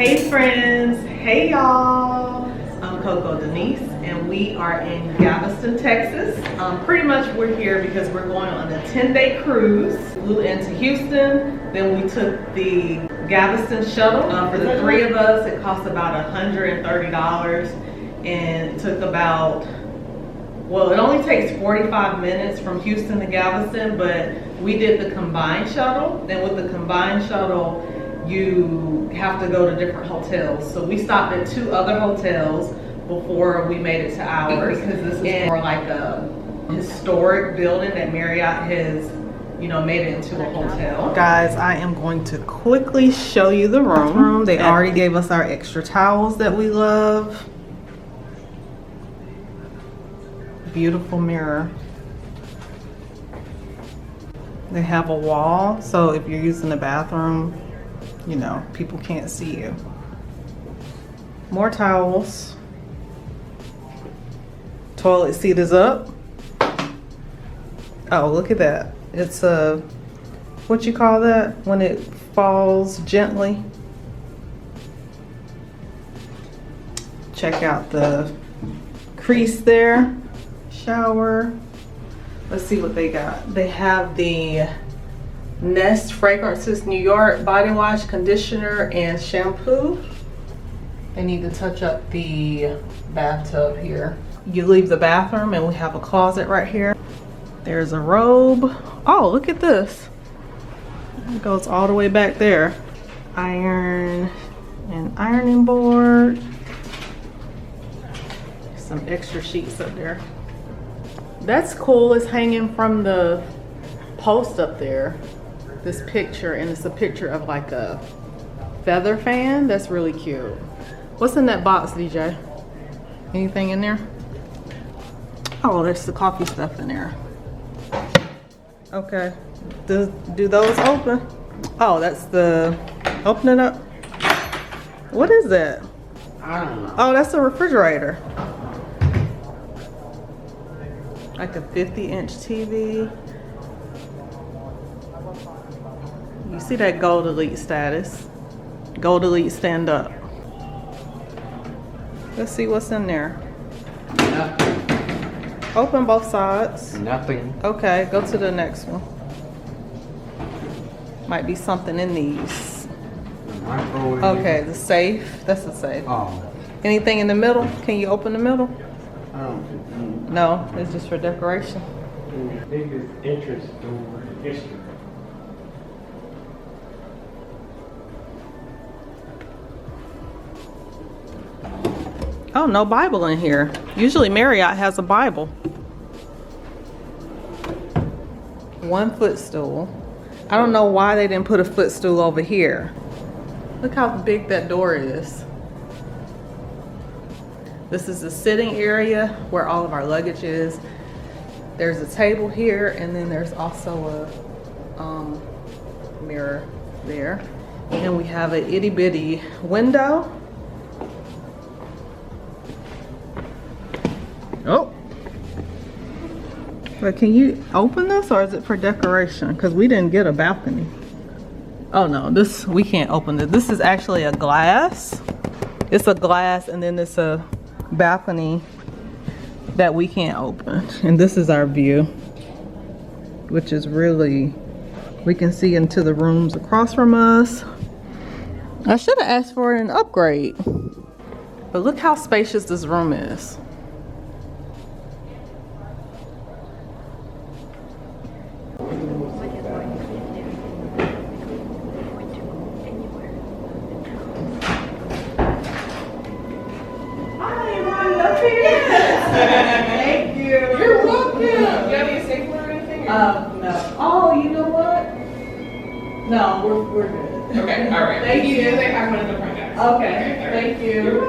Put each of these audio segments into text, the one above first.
Hey friends, hey y'all. I'm ContactCoCoDenise and we are in Galveston, Texas. Pretty much we're here because we're going on a 10-day cruise. Flew into Houston, then we took the Galveston shuttle. For the three of us, it cost about $130 and it took about, well, it only takes 45 minutes from Houston to Galveston, but we did the combined shuttle. Then with the combined shuttle, you have to go to different hotels. So we stopped at 2 other hotels before we made it to ours, because this is more like a historic building that Marriott has, you know, made it into a hotel. Guys, I am going to quickly show you the room. They already gave us our extra towels that we love. Beautiful mirror. They have a wall, so if you're using the bathroom, you know, people can't see you. More towels. Toilet seat is up. Oh, look at that. It's a, what you call that? When it falls gently. Check out the crease there. Shower. Let's see what they got. They have the Nest Fragrances New York body wash, conditioner, and shampoo. They need to touch up the bathtub here. You leave the bathroom and we have a closet right here. There's a robe. Oh, look at this. It goes all the way back there. Iron and ironing board. Some extra sheets up there. That's cool. It's hanging from the post up there. This picture, and it's a picture of like a feather fan. That's really cute. What's in that box, DJ? Anything in there? Oh, there's the coffee stuff in there. Okay. Do those open? Oh, that's the, open it up. What is that? I don't know. Oh, that's a refrigerator. Like a 50-inch TV. You see that Gold Elite status. Gold Elite stand up. Let's see what's in there. Nothing. Open both sides. Nothing. Okay, go to the next one. Might be something in these. Microwave. Okay, the safe. That's a safe. Oh. Anything in the middle? Can you open the middle? I don't. No, it's just for decoration. Biggest interest in history. Oh, no Bible in here. Usually Marriott has a Bible. 1 footstool. I don't know why they didn't put a footstool over here. Look how big that door is. This is the sitting area where all of our luggage is. There's a table here, and then there's also a mirror there. And we have an itty bitty window. Oh. But can you open this, or is it for decoration? Because we didn't get a balcony. Oh no, this, we can't open it. This is actually a glass. It's a glass, and then it's a balcony that we can't open. And this is our view, which is really, we can see into the rooms across from us. I should have asked for an upgrade. But look how spacious this room is. Thank you. You're welcome. You got any stapler or anything? No. Oh, you know what? No, we're good. Okay, all right. Thank you. They have one in the front desk. Okay, thank you.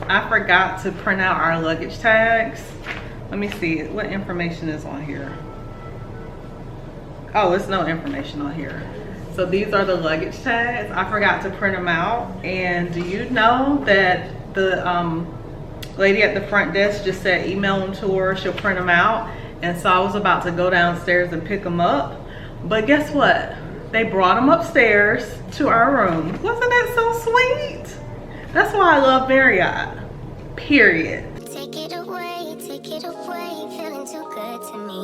I forgot to print out our luggage tags. Let me see, what information is on here? Oh, it's no information on here. So these are the luggage tags. I forgot to print them out. And do you know that the lady at the front desk just said email them to her, she'll print them out. And so I was about to go downstairs and pick them up. But guess what? They brought them upstairs to our room. Wasn't that so sweet? That's why I love Marriott, period. Take it away, feeling too good to me.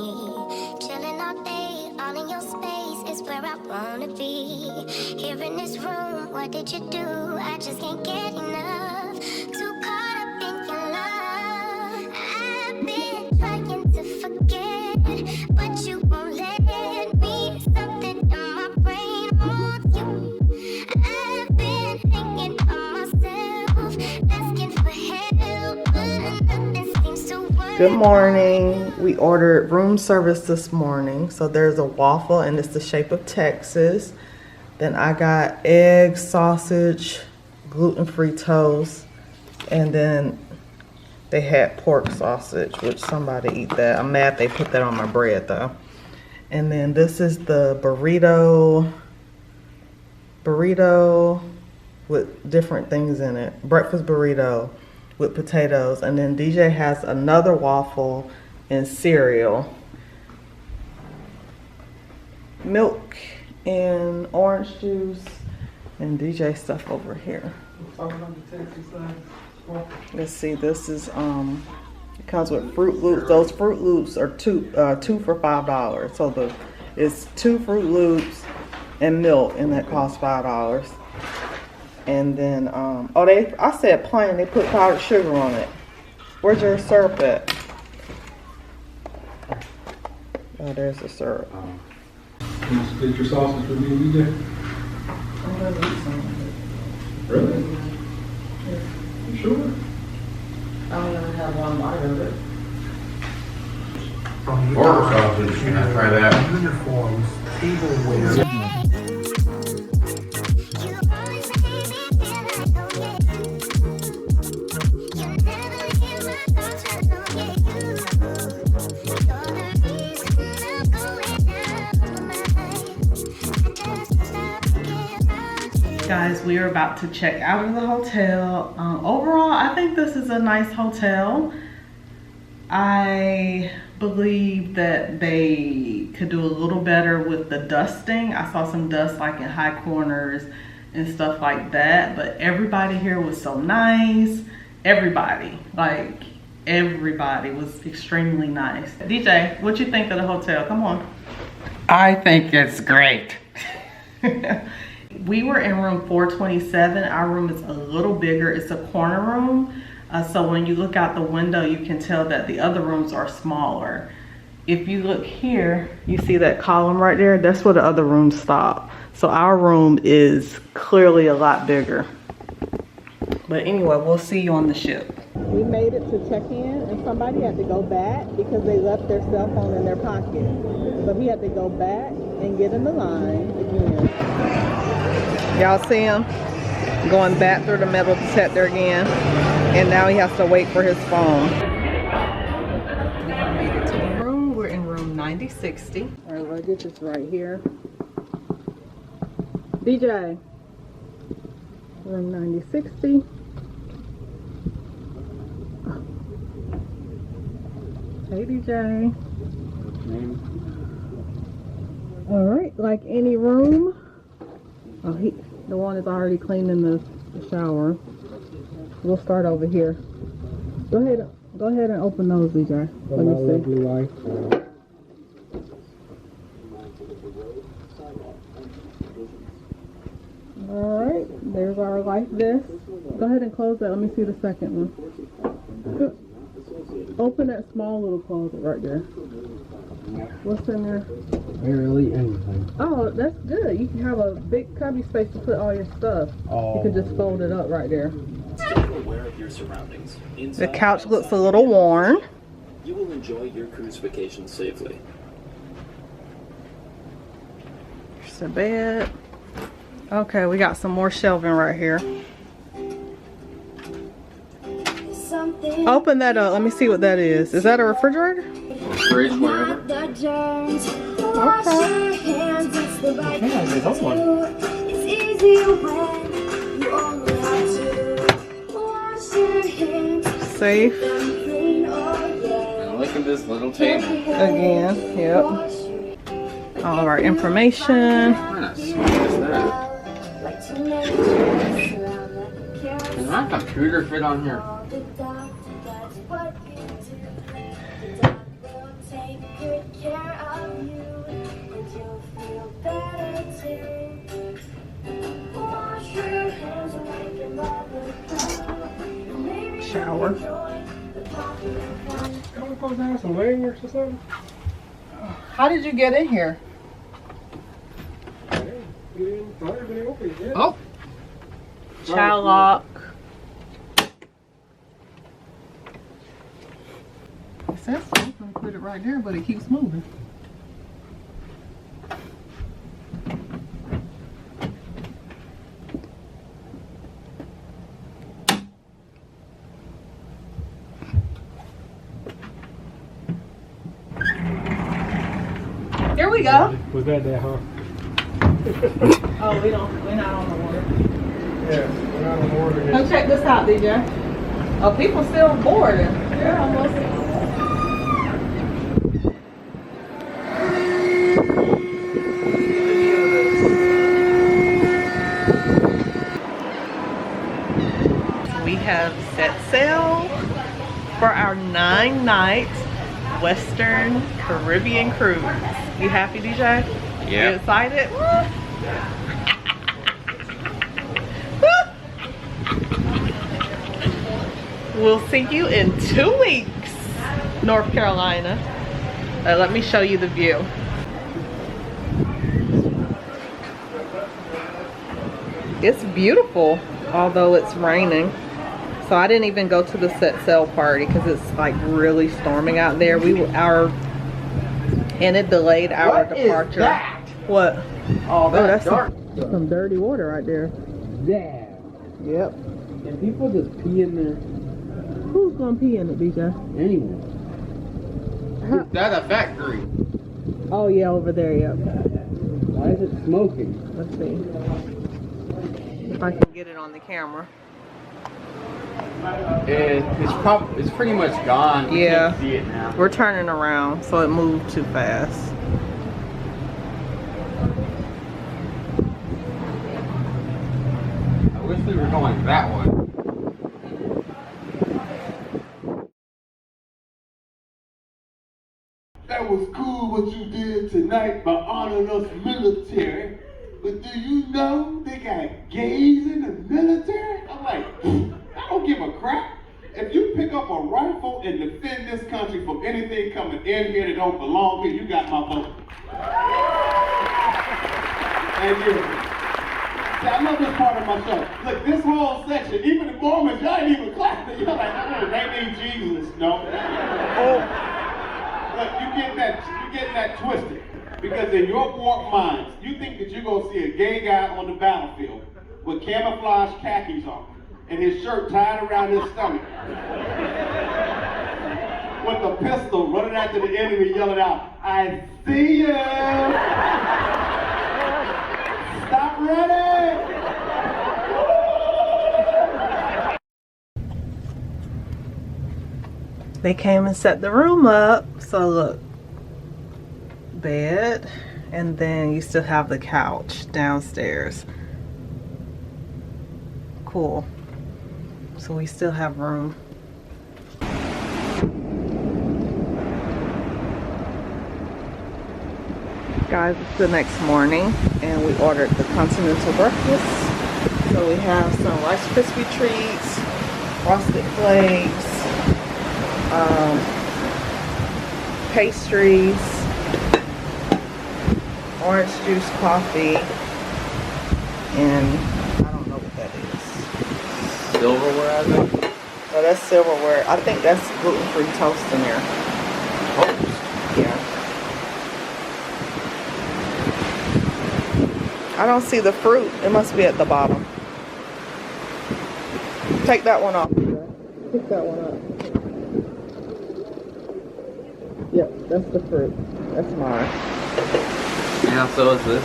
Chilling all day, all in your space is where I wanna be. Here in this room, what did you do? I just can't get enough. Too caught up in your love. I've been trying to forget, but you won't let me. Something in my brain wants you. I've been hanging on myself, asking for help, but nothing seems to work. Good morning. We ordered room service this morning. So there's a waffle and it's the shape of Texas. Then I got egg, sausage, gluten-free toast, and then they had pork sausage, which somebody eat that. I'm mad they put that on my bread though. And then this is the burrito with different things in it. Breakfast burrito with potatoes. And then DJ has another waffle and cereal. Milk and orange juice and DJ stuff over here. Let's see, this is it comes with Fruit Loops. Those Fruit Loops are two for $5. So it's 2 Fruit Loops and milk, and that costs $5. And then I said plain, they put powdered sugar on it. Where's your syrup at? Oh, there's the syrup. Can you split your sausage for me, DJ? I'm gonna eat some of it. Really? Yeah. You sure? I don't even have one bite of it. Pork sausage, can I try that? Uniforms, tableware. Guys, we are about to check out of the hotel. Overall, I think this is a nice hotel. I believe that they could do a little better with the dusting. I saw some dust like in high corners and stuff like that, but everybody here was so nice. Everybody was extremely nice. DJ, what you think of the hotel? Come on. I think it's great. We were in room 427. Our room is a little bigger. It's a corner room. So when you look out the window, you can tell that the other rooms are smaller. If you look here, you see that column right there? That's where the other rooms stop. So our room is clearly a lot bigger. But anyway, we'll see you on the ship. We made it to check in, and somebody had to go back because they left their cell phone in their pocket. So he had to go back and get in the line again. Y'all see him going back through the metal detector again, and now he has to wait for his phone. We made it to the room. We're in room 9060. Our luggage is right here. DJ, room 9060. Hey DJ. All right, like any room. Oh, the one is already cleaning the shower. We'll start over here. Go ahead and open those, DJ. Let me see. All right, there's our life vest. Go ahead and close that. Let me see the second one. Open that small little closet right there. What's in there? Barely anything. Oh, that's good. You can have a big cubby space to put all your stuff. You can just fold it up right there. Stay aware of your surroundings. The couch looks a little worn. You will enjoy your cruise vacation safely. There's a bed. Okay, we got some more shelving right here. Open that up. Let me see what that is. Is that a refrigerator? Fridge, whatever. Safe. And look at this little table. Again, yep. All of our information. What a sweet is that? Can my computer fit on here? Shower. Don't we supposed to have some lanyards or something? How did you get in here? Hey, get in. I haven't been open yet. Oh! Child lock. It says so. I'm gonna put it right there, but it keeps moving. Here we go. Was that huh? Oh, we're not on the water. Yeah, we're not on water yet. Come check this out, DJ. Oh, people still boarding. They're almost. We have set sail for our 9-night Western Caribbean cruise. You happy, DJ? Yeah. You excited? We'll see you in 2 weeks, North Carolina. Let me show you the view. It's beautiful, although it's raining. So I didn't even go to the set sail party because it's like really storming out there. And it delayed our departure. Is that? What? Oh, that's dark. Some dirty water right there. Yeah. Yep. And people just pee in there Who's gonna pee in it, DJ? anyway. That's a factory. Oh yeah, over there, yep. Why is it smoking? Let's see if I can get it on the camera. It's pretty much gone. You Yeah. can't see it now. We're turning around, so it moved too fast. I wish we were going that way. That was cool what you did tonight by honoring us military. But do you know they got gays in the military? I'm like, I don't give a crap. If you pick up a rifle and defend this country from anything coming in here that don't belong here, you got my vote. And you. See, I love this part of my show. Look, this whole section, even the Mormons, y'all ain't even clapping. You're like, oh, they need Jesus. No. Look, you getting that twisted. Because in your warped minds, you think that you're gonna see a gay guy on the battlefield with camouflage khakis on and his shirt tied around his stomach with a pistol running after the enemy yelling out, I see you! Stop running! They came and set the room up. So look, bed, and then you still have the couch downstairs. Cool. So we still have room. Guys, it's the next morning and we ordered the Continental breakfast. So we have some Rice Krispie treats, frosted flakes, pastries, orange juice, coffee, and I don't know what that is. Silverware, I think. Oh, that's silverware. I think that's gluten-free toast in there. Toast? Yeah. I don't see the fruit. It must be at the bottom. Take that one off. Pick that one up. Yep, that's the fruit. That's mine. Yeah, so is this.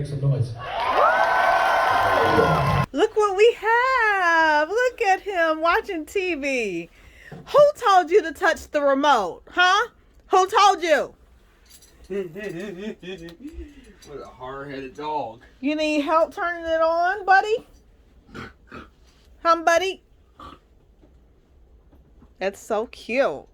Make some noise. Look what we have. Look at him watching TV. Who told you to touch the remote? Huh? Who told you? What a hard-headed dog. You need help turning it on, buddy? Buddy? That's so cute.